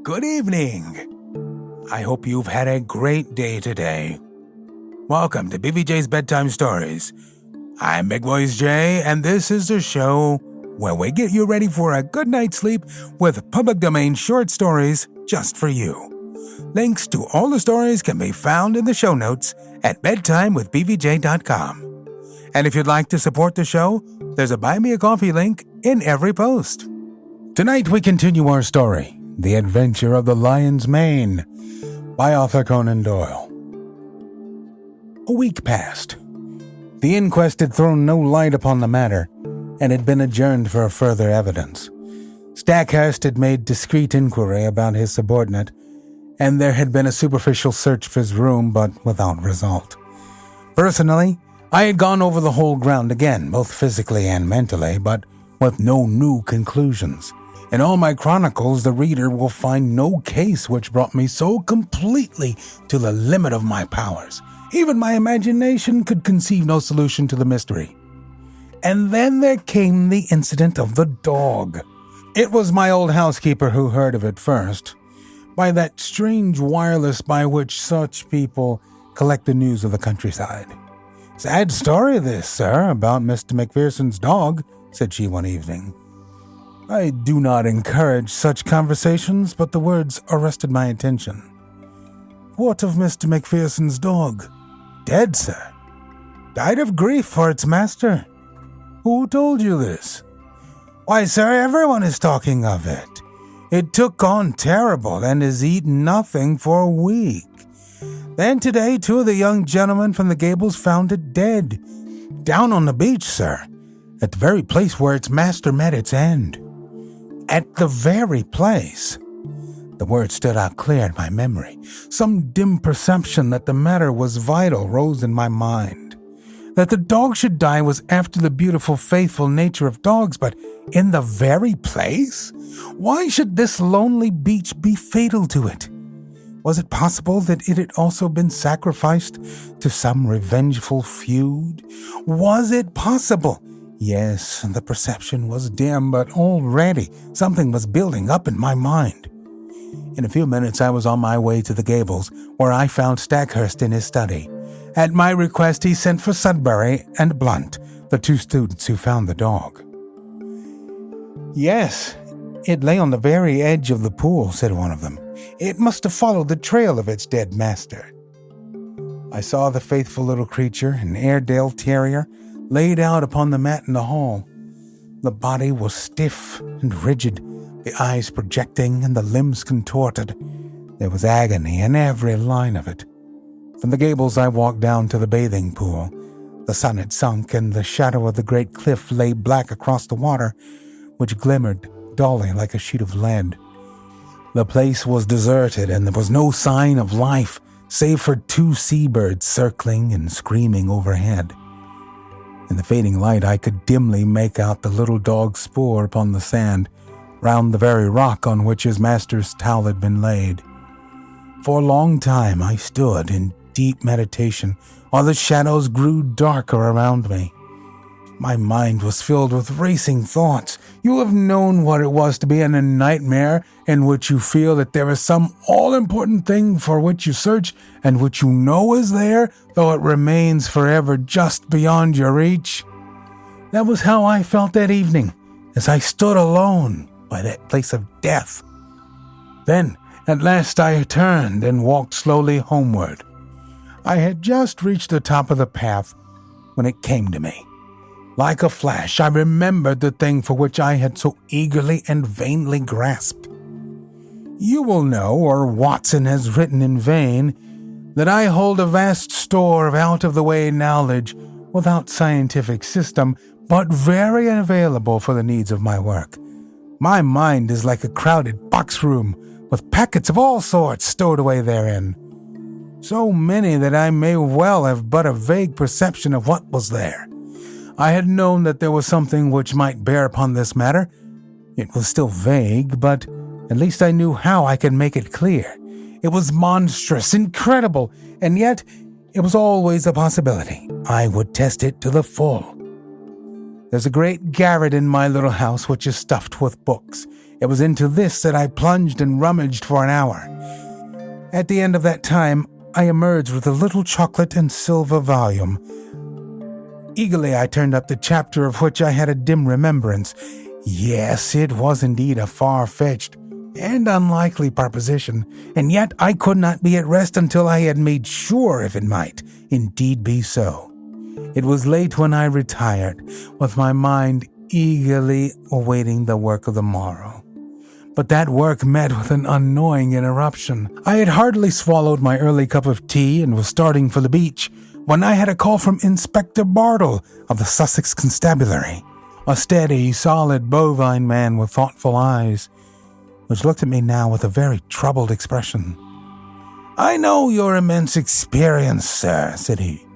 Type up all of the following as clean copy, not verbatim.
Good evening. I hope you've had a great day today. Welcome to BVJ's Bedtime Stories. I'm bigvoicejay, and this is the show where we get you ready for a good night's sleep with public domain short stories just for you. Links to all the stories can be found in the show notes at bedtimewithbvj.com. And if you'd like to support the show, there's a Buy Me a Coffee link in every post. Tonight we continue our story, The Adventure of the Lion's Mane, by author Conan Doyle. A week passed. The inquest had thrown no light upon the matter, and had been adjourned for further evidence. Stackhurst had made discreet inquiry about his subordinate, and there had been a superficial search for his room, but without result. Personally, I had gone over the whole ground again, both physically and mentally, but with no new conclusions. In all my chronicles, the reader will find no case which brought me so completely to the limit of my powers. Even my imagination could conceive no solution to the mystery. And then there came the incident of the dog. It was my old housekeeper who heard of it first, by that strange wireless by which such people collect the news of the countryside. "Sad story this, sir, about Mr. MacPherson's dog," said she one evening. I do not encourage such conversations, but the words arrested my attention. "What of Mr. MacPherson's dog?" "Dead, sir. Died of grief for its master." "Who told you this?" "Why, sir, everyone is talking of it. It took on terrible and has eaten nothing for a week. Then today, 2 of the young gentlemen from the Gables found it dead. Down on the beach, sir, at the very place where its master met its end." "At the very place?" The word stood out clear in my memory. Some dim perception that the matter was vital rose in my mind. That the dog should die was after the beautiful, faithful nature of dogs, but in the very place? Why should this lonely beach be fatal to it? Was it possible that it had also been sacrificed to some revengeful feud? Was it possible? Yes, the perception was dim, but already something was building up in my mind. In a few minutes I was on my way to the Gables, where I found Stackhurst in his study. At my request he sent for Sudbury and Blunt, the 2 students who found the dog. "Yes, it lay on the very edge of the pool," said one of them. "It must have followed the trail of its dead master." I saw the faithful little creature, an Airedale terrier, laid out upon the mat in the hall. The body was stiff and rigid, the eyes projecting and the limbs contorted. There was agony in every line of it. From the Gables I walked down to the bathing pool. The sun had sunk, and the shadow of the great cliff lay black across the water, which glimmered dully like a sheet of lead. The place was deserted, and there was no sign of life, save for 2 seabirds circling and screaming overhead. In the fading light I could dimly make out the little dog's spoor upon the sand, round the very rock on which his master's towel had been laid. For a long time I stood in deep meditation, while the shadows grew darker around me. My mind was filled with racing thoughts. You have known what it was to be in a nightmare in which you feel that there is some all-important thing for which you search and which you know is there, though it remains forever just beyond your reach. That was how I felt that evening, as I stood alone by that place of death. Then, at last I turned and walked slowly homeward. I had just reached the top of the path when it came to me. Like a flash, I remembered the thing for which I had so eagerly and vainly grasped. You will know, or Watson has written in vain, that I hold a vast store of out-of-the-way knowledge without scientific system, but very available for the needs of my work. My mind is like a crowded box room, with packets of all sorts stowed away therein. So many that I may well have but a vague perception of what was there. I had known that there was something which might bear upon this matter. It was still vague, but at least I knew how I could make it clear. It was monstrous, incredible, and yet it was always a possibility. I would test it to the full. There's a great garret in my little house which is stuffed with books. It was into this that I plunged and rummaged for an hour. At the end of that time, I emerged with a little chocolate and silver volume. Eagerly I turned up the chapter of which I had a dim remembrance. Yes, it was indeed a far-fetched and unlikely proposition, and yet I could not be at rest until I had made sure if it might indeed be so. It was late when I retired, with my mind eagerly awaiting the work of the morrow. But that work met with an annoying interruption. I had hardly swallowed my early cup of tea and was starting for the beach when I had a call from Inspector Bartle of the Sussex Constabulary, a steady, solid, bovine man with thoughtful eyes, which looked at me now with a very troubled expression. "I know your immense experience, sir," said he.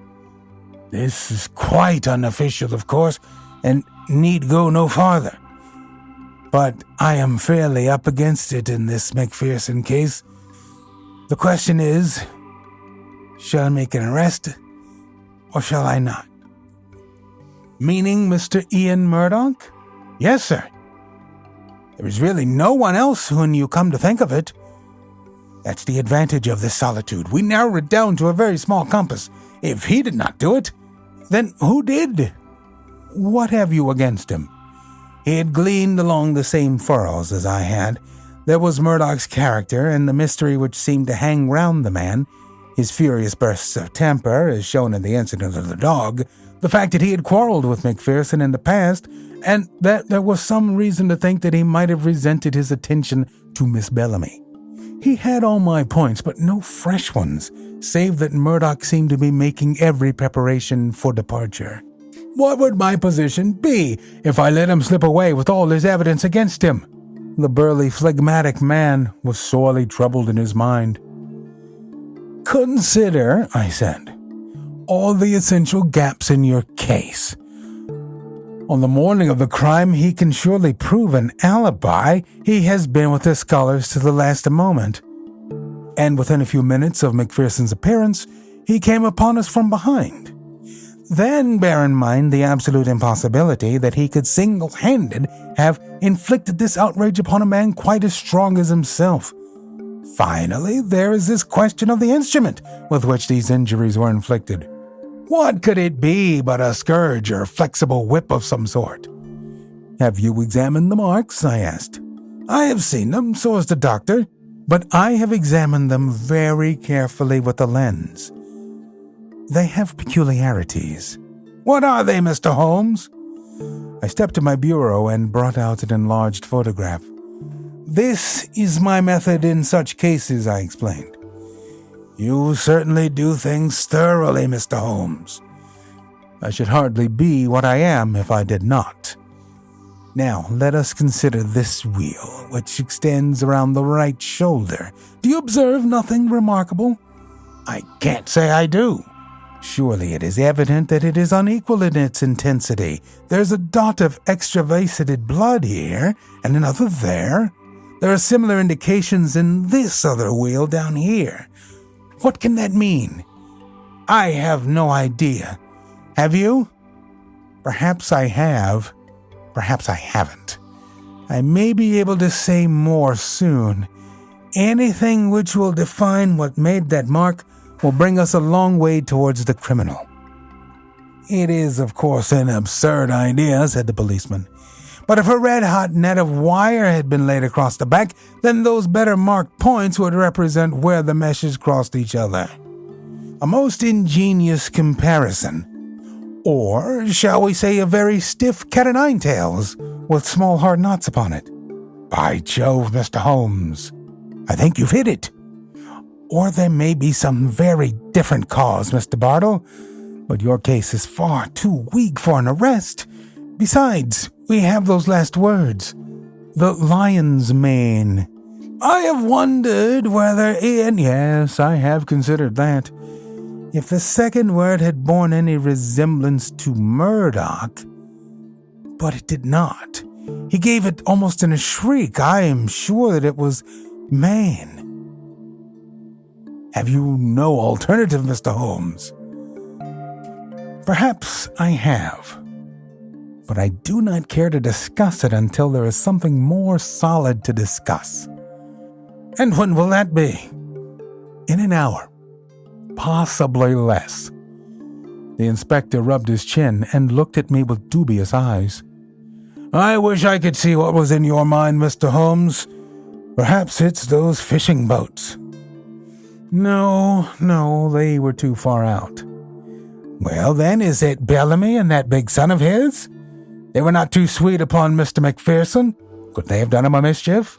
"This is quite unofficial, of course, and need go no farther. But I am fairly up against it in this MacPherson case. The question is, shall I make an arrest, or shall I not?" "Meaning Mr. Jan Murdoch?" "Yes, sir. There is really no one else when you come to think of it. That's the advantage of this solitude. We narrow it down to a very small compass. If he did not do it, then who did?" "What have you against him?" He had gleaned along the same furrows as I had. There was Murdoch's character and the mystery which seemed to hang round the man, his furious bursts of temper, as shown in the incident of the dog, the fact that he had quarreled with MacPherson in the past, and that there was some reason to think that he might have resented his attention to Miss Bellamy. He had all my points, but no fresh ones, save that Murdoch seemed to be making every preparation for departure. What would my position be if I let him slip away with all his evidence against him? The burly, phlegmatic man was sorely troubled in his mind. "Consider," I said, "all the essential gaps in your case. On the morning of the crime, he can surely prove an alibi. He has been with the scholars to the last moment. And within a few minutes of MacPherson's appearance, he came upon us from behind. Then bear in mind the absolute impossibility that he could single-handed have inflicted this outrage upon a man quite as strong as himself. Finally, there is this question of the instrument with which these injuries were inflicted. What could it be but a scourge or flexible whip of some sort?" "Have you examined the marks?" I asked. "I have seen them, so has the doctor, but I have examined them very carefully with the lens. They have peculiarities." "What are they, Mr. Holmes?" I stepped to my bureau and brought out an enlarged photograph. "This is my method in such cases," I explained. "You certainly do things thoroughly, Mr. Holmes." "I should hardly be what I am if I did not. Now, let us consider this wheel, which extends around the right shoulder. Do you observe nothing remarkable?" "I can't say I do." "Surely it is evident that it is unequal in its intensity. There's a dot of extravasated blood here, and another there. There are similar indications in this other wheel down here. What can that mean?" "I have no idea. Have you?" "Perhaps I have. Perhaps I haven't. I may be able to say more soon. Anything which will define what made that mark will bring us a long way towards the criminal." "It is, of course, an absurd idea," said the policeman. "But if a red-hot net of wire had been laid across the back, then those better marked points would represent where the meshes crossed each other. A most ingenious comparison. Or, shall we say, a very stiff cat-o'-nine-tails with small hard knots upon it." "By Jove, Mr. Holmes, I think you've hit it." "Or there may be some very different cause, Mr. Bartle, but your case is far too weak for an arrest. Besides, we have those last words, the lion's mane. I have wondered whether in—" "Yes, I have considered that. If the second word had borne any resemblance to Murdoch, but it did not. He gave it almost in a shriek. I am sure that it was mane. Have you no alternative, Mr. Holmes?" "Perhaps I have. but I do not care to discuss it until there is something more solid to discuss. And when will that be? In an hour. Possibly less. The inspector rubbed his chin and looked at me with dubious eyes. I wish I could see what was in your mind, Mr. Holmes. Perhaps it's those fishing boats. No, they were too far out. Well, then, is it Bellamy and that big son of his? They were not too sweet upon Mr. MacPherson? Could they have done him a mischief?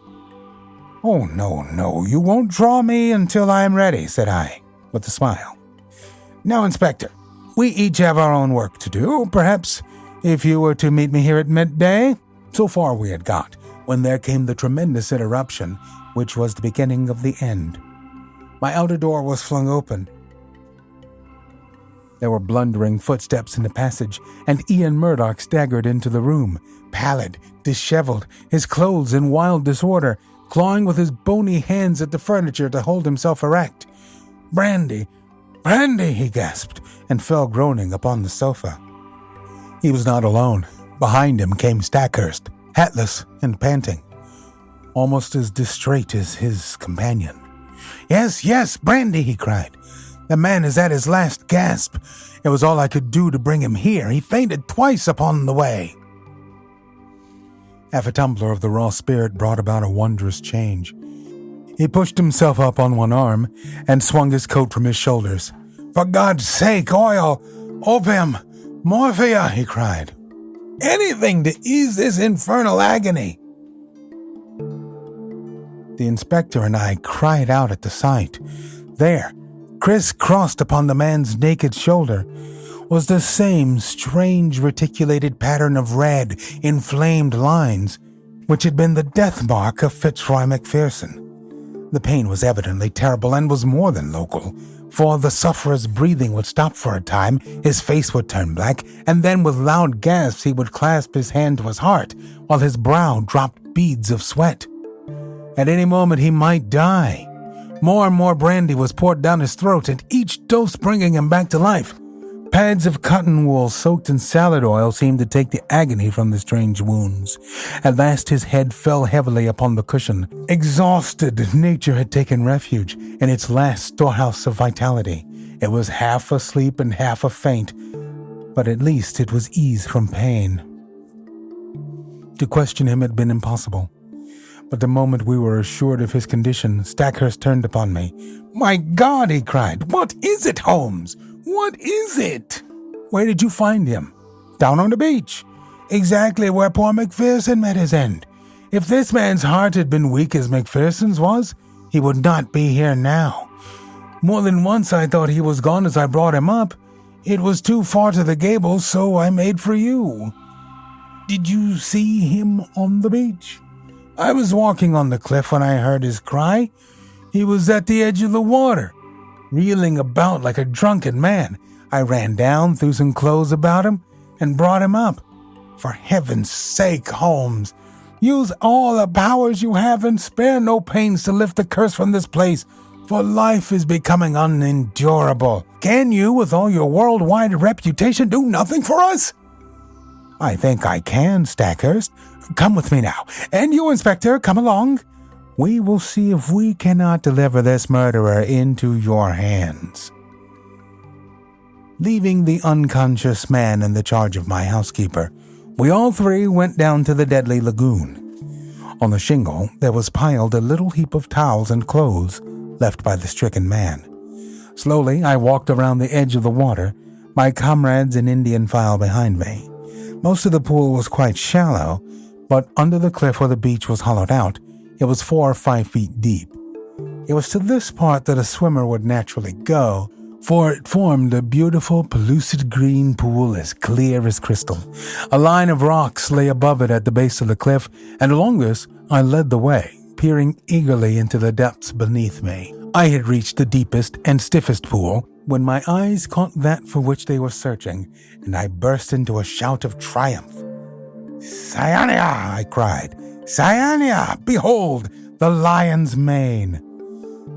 Oh, no, you won't draw me until I am ready, said I, with a smile. Now, Inspector, we each have our own work to do. Perhaps if you were to meet me here at midday. So far we had got, when there came the tremendous interruption, which was the beginning of the end. My outer door was flung open. There were blundering footsteps in the passage, and Jan Murdoch staggered into the room, pallid, disheveled, his clothes in wild disorder, clawing with his bony hands at the furniture to hold himself erect. Brandy, he gasped, and fell groaning upon the sofa. He was not alone. Behind him came Stackhurst, hatless and panting, almost as distrait as his companion. Yes, brandy, he cried. The man is at his last gasp. It was all I could do to bring him here. He fainted twice upon the way. Half a tumbler of the raw spirit brought about a wondrous change. He pushed himself up on one arm and swung his coat from his shoulders. For God's sake, oil, opium, morphia, he cried. Anything to ease this infernal agony. The inspector and I cried out at the sight. There, criss-crossed upon the man's naked shoulder, was the same strange reticulated pattern of red, inflamed lines, which had been the death mark of Fitzroy MacPherson. The pain was evidently terrible and was more than local, for the sufferer's breathing would stop for a time, his face would turn black, and then with loud gasps he would clasp his hand to his heart, while his brow dropped beads of sweat. At any moment he might die. More and more brandy was poured down his throat, and each dose bringing him back to life. Pads of cotton wool soaked in salad oil seemed to take the agony from the strange wounds. At last his head fell heavily upon the cushion. Exhausted, nature had taken refuge in its last storehouse of vitality. It was half asleep and half a faint, but at least it was ease from pain. To question him had been impossible. But the moment we were assured of his condition, Stackhurst turned upon me. "My God!" he cried. "What is it, Holmes? What is it?" "Where did you find him?" "Down on the beach. Exactly where poor MacPherson met his end. If this man's heart had been weak as MacPherson's was, he would not be here now. More than once I thought he was gone as I brought him up. It was too far to the Gables, so I made for you." "Did you see him on the beach?" "I was walking on the cliff when I heard his cry. He was at the edge of the water, reeling about like a drunken man. I ran down, threw some clothes about him, and brought him up. For heaven's sake, Holmes, use all the powers you have and spare no pains to lift the curse from this place, for life is becoming unendurable. Can you, with all your worldwide reputation, do nothing for us?" "I think I can, Stackhurst. Come with me now. And you, Inspector, come along. We will see if we cannot deliver this murderer into your hands." Leaving the unconscious man in the charge of my housekeeper, we all three went down to the deadly lagoon. On the shingle there was piled a little heap of towels and clothes left by the stricken man. Slowly I walked around the edge of the water, my comrades in Indian file behind me. Most of the pool was quite shallow, but under the cliff where the beach was hollowed out, it was 4 or 5 feet deep. It was to this part that a swimmer would naturally go, for it formed a beautiful pellucid green pool as clear as crystal. A line of rocks lay above it at the base of the cliff, and along this I led the way, peering eagerly into the depths beneath me. I had reached the deepest and stiffest pool when my eyes caught that for which they were searching, and I burst into a shout of triumph. "Cyania!" I cried. "Cyania! Behold, the lion's mane!"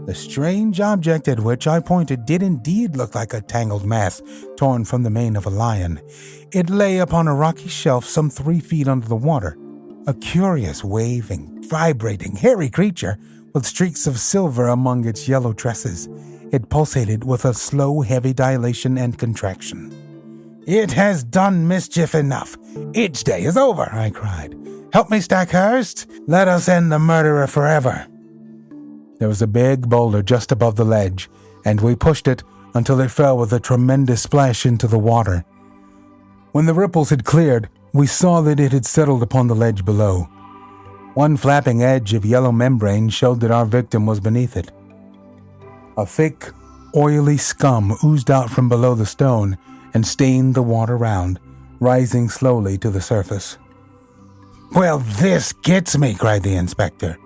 The strange object at which I pointed did indeed look like a tangled mass torn from the mane of a lion. It lay upon a rocky shelf some 3 feet under the water, a curious, waving, vibrating, hairy creature with streaks of silver among its yellow tresses. It pulsated with a slow, heavy dilation and contraction. "It has done mischief enough. Its day is over," I cried. "Help me, Stackhurst. Let us end the murderer forever." There was a big boulder just above the ledge, and we pushed it until it fell with a tremendous splash into the water. When the ripples had cleared, we saw that it had settled upon the ledge below. One flapping edge of yellow membrane showed that our victim was beneath it. A thick, oily scum oozed out from below the stone and stained the water round, rising slowly to the surface. "Well, this gets me," cried the inspector.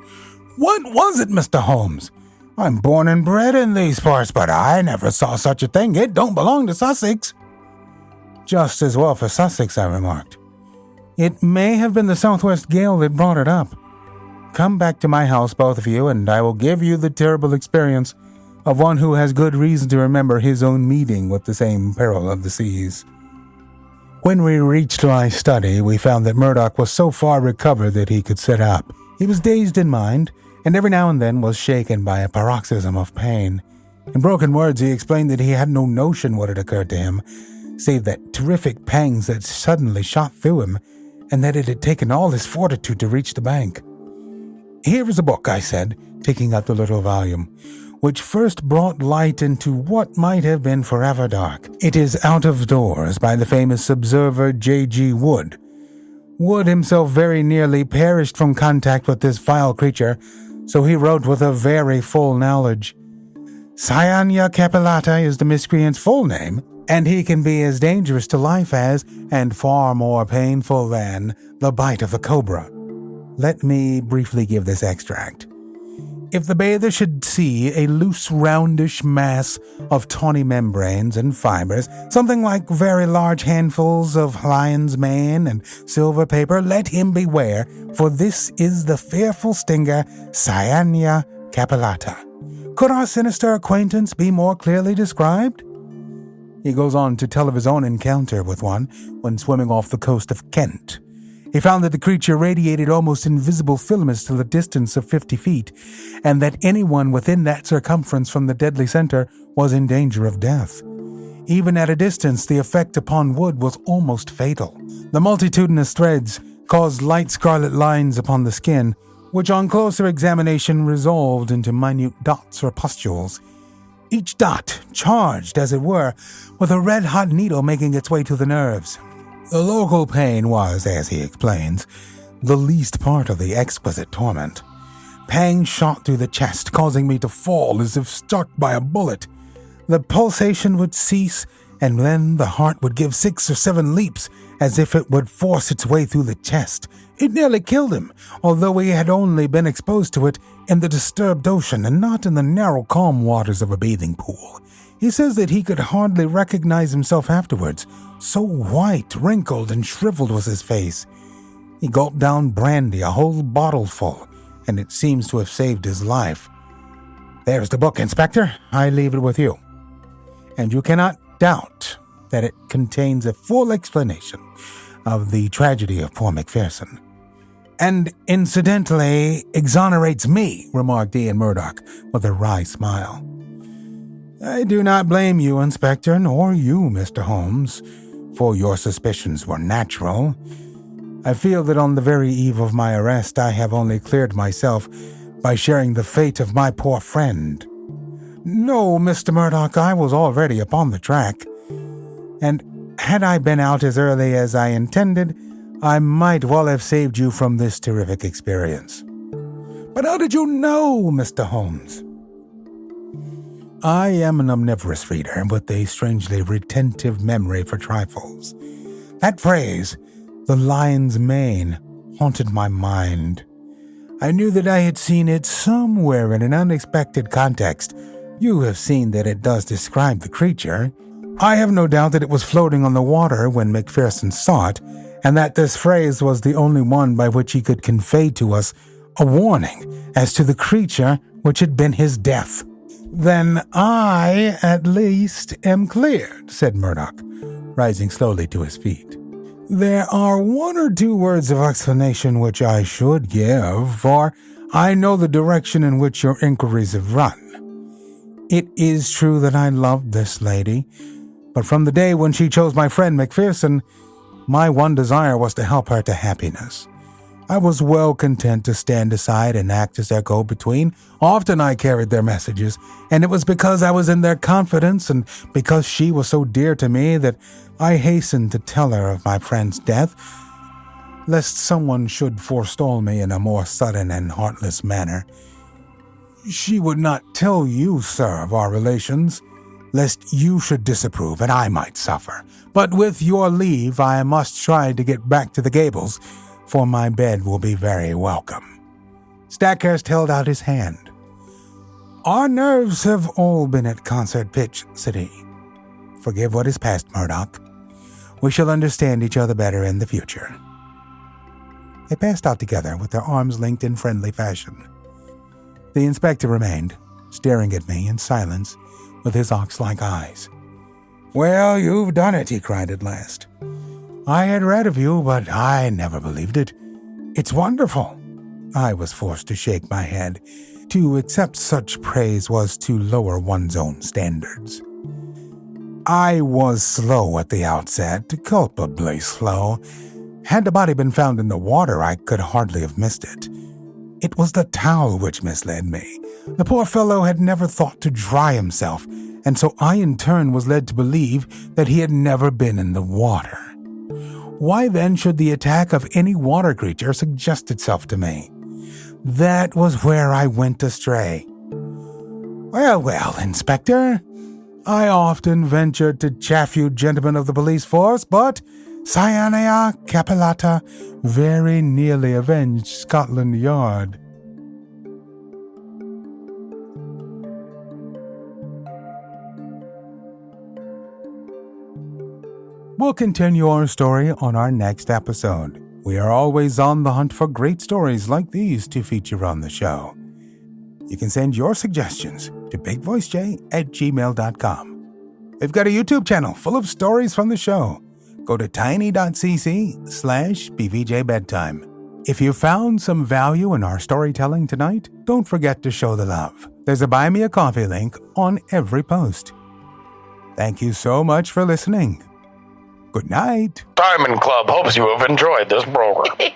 "What was it, Mr. Holmes? I'm born and bred in these parts, but I never saw such a thing. It don't belong to Sussex." "Just as well for Sussex," I remarked. "It may have been the southwest gale that brought it up. Come back to my house, both of you, and I will give you the terrible experience of one who has good reason to remember his own meeting with the same peril of the seas." When we reached my study, we found that Murdoch was so far recovered that he could sit up. He was dazed in mind, and every now and then was shaken by a paroxysm of pain. In broken words, he explained that he had no notion what had occurred to him, save that terrific pangs that suddenly shot through him, and that it had taken all his fortitude to reach the bank. "Here is a book," I said, taking up the little volume, "which first brought light into what might have been forever dark. It is Out of Doors by the famous observer J.G. Wood. Wood himself very nearly perished from contact with this vile creature, so he wrote with a very full knowledge. Cyania capillata is the miscreant's full name, and he can be as dangerous to life as, and far more painful than, the bite of the cobra. Let me briefly give this extract. If the bather should see a loose roundish mass of tawny membranes and fibers, something like very large handfuls of lion's mane and silver paper, let him beware, for this is the fearful stinger Cyania capillata. Could our sinister acquaintance be more clearly described?" He goes on to tell of his own encounter with one when swimming off the coast of Kent. He found that the creature radiated almost invisible filaments to the distance of 50 feet, and that anyone within that circumference from the deadly center was in danger of death. Even at a distance, the effect upon Wood was almost fatal. The multitudinous threads caused light scarlet lines upon the skin, which on closer examination resolved into minute dots or pustules. Each dot charged, as it were, with a red-hot needle making its way to the nerves. The local pain was, as he explains, the least part of the exquisite torment. Pangs shot through the chest, causing me to fall as if struck by a bullet. The pulsation would cease, and then the heart would give 6 or 7 leaps, as if it would force its way through the chest. It nearly killed him, although he had only been exposed to it in the disturbed ocean and not in the narrow, calm waters of a bathing pool. He says that he could hardly recognize himself afterwards. So white, wrinkled, and shriveled was his face. He gulped down brandy, a whole bottle full, and it seems to have saved his life. There's the book, Inspector. I leave it with you. And you cannot doubt that it contains a full explanation of the tragedy of poor MacPherson. And incidentally exonerates me, remarked Jan Murdoch with a wry smile. I do not blame you, Inspector, nor you, Mr. Holmes, for your suspicions were natural. I feel that on the very eve of my arrest I have only cleared myself by sharing the fate of my poor friend. No, Mr. Murdoch, I was already upon the track, and had I been out as early as I intended, I might well have saved you from this terrific experience. But how did you know, Mr. Holmes? I am an omnivorous reader with a strangely retentive memory for trifles. That phrase, the lion's mane, haunted my mind. I knew that I had seen it somewhere in an unexpected context. You have seen that it does describe the creature. I have no doubt that it was floating on the water when MacPherson saw it, and that this phrase was the only one by which he could convey to us a warning as to the creature which had been his death. "Then I, at least, am cleared," said Murdoch, rising slowly to his feet. "There are one or two words of explanation which I should give, for I know the direction in which your inquiries have run. It is true that I loved this lady, but from the day when she chose my friend MacPherson, my one desire was to help her to happiness. I was well content to stand aside and act as their go-between. Often I carried their messages, and it was because I was in their confidence and because she was so dear to me that I hastened to tell her of my friend's death, lest someone should forestall me in a more sudden and heartless manner. She would not tell you, sir, of our relations, lest you should disapprove and I might suffer. But with your leave, I must try to get back to the Gables, for my bed will be very welcome." Stackhurst held out his hand. "Our nerves have all been at concert pitch," said he. "Forgive what is past, Murdoch. We shall understand each other better in the future." They passed out together with their arms linked in friendly fashion. The inspector remained, staring at me in silence with his ox-like eyes. "Well, you've done it," he cried at last. "I had read of you, but I never believed it. It's wonderful." I was forced to shake my head. To accept such praise was to lower one's own standards. "I was slow at the outset, culpably slow. Had the body been found in the water, I could hardly have missed it. It was the towel which misled me. The poor fellow had never thought to dry himself, and so I in turn was led to believe that he had never been in the water. Why then should the attack of any water creature suggest itself to me? That was where I went astray. Well, Inspector, I often ventured to chaff you gentlemen of the police force, but Cyanea Capillata very nearly avenged Scotland Yard." We'll continue our story on our next episode. We are always on the hunt for great stories like these to feature on the show. You can send your suggestions to bigvoicejay@gmail.com. We've got a YouTube channel full of stories from the show. Go to tiny.cc/bvjbedtime. If you found some value in our storytelling tonight, don't forget to show the love. There's a Buy Me a Coffee link on every post. Thank you so much for listening. Good night. Diamond Club hopes you have enjoyed this program.